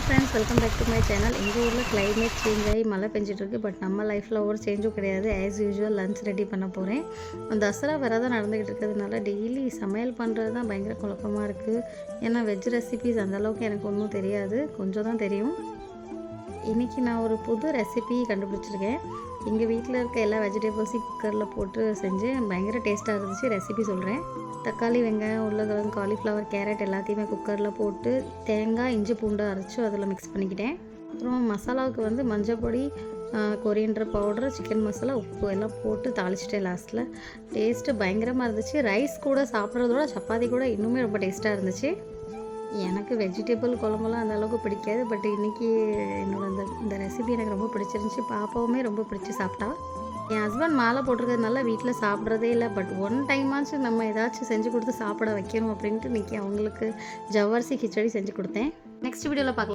Hi friends, welcome back to my channel. எங்கள் ஊரில் climate change ஆகி மழை பெஞ்சிட்ருக்கு. பட் நம்ம லைஃப்பில் ஒரு சேஞ்சும் கிடையாது. ஆஸ் யூஷுவல் லன்ச் ரெடி பண்ண போகிறேன். தசரா வேறு தான் நடந்துக்கிட்டு இருக்கிறதுனால டெய்லி சமையல் பண்ணுறது தான் பயங்கர குழப்பமாக இருக்குது. ஏன்னா வெஜ் ரெசிபீஸ் அந்தளவுக்கு எனக்கு ஒன்றும் தெரியாது, கொஞ்சம் தான் தெரியும். இன்றைக்கி நான் ஒரு புது ரெசிபி கண்டுபிடிச்சிருக்கேன். எங்கள் வீட்டில் இருக்க எல்லா வெஜிடபிள்ஸையும் குக்கரில் போட்டு செஞ்சேன். பயங்கர டேஸ்ட்டாக இருந்துச்சு. ரெசிபி சொல்கிறேன். தக்காளி, வெங்காயம், உருளைக்கிழங்கு, காலிஃப்ளவர், கேரட் எல்லாத்தையுமே குக்கரில் போட்டு தேங்காய், இஞ்சி, பூண்டு அரைச்சி அதில் மிக்ஸ் பண்ணிக்கிட்டேன். அப்புறம் மசாலாவுக்கு வந்து மஞ்சள் பொடி, கொரியண்டர் பவுடர், சிக்கன் மசாலா, உப்பு எல்லாம் போட்டு தாளிச்சிட்டேன். லாஸ்ட்டில் டேஸ்ட்டு பயங்கரமாக இருந்துச்சு. ரைஸ் கூட சாப்பிட்றதோட சப்பாத்தி கூட இன்னுமே ரொம்ப டேஸ்ட்டாக இருந்துச்சு. எனக்கு வெஜிடபிள் குழம்புலாம் அந்த அளவுக்கு பிடிக்காது. பட் இன்றைக்கி என்னோட இந்த ரெசிபி எனக்கு ரொம்ப பிடிச்சிருந்துச்சி. பாப்பாவுமே ரொம்ப பிடிச்சி சாப்பிட்டா. என் ஹஸ்பண்ட் மாலை போட்டிருக்கிறதுனால வீட்டில் சாப்பிட்றதே இல்லை. பட் ஒன் டைமாச்சும் நம்ம ஏதாச்சும் செஞ்சு கொடுத்து சாப்பிட வைக்கணும் அப்படின்ட்டு இன்றைக்கி அவங்களுக்கு ஜவ்வரிசி கிச்சடி செஞ்சு கொடுத்தேன். நெக்ஸ்ட் வீடியோவில் பார்க்கலாம்.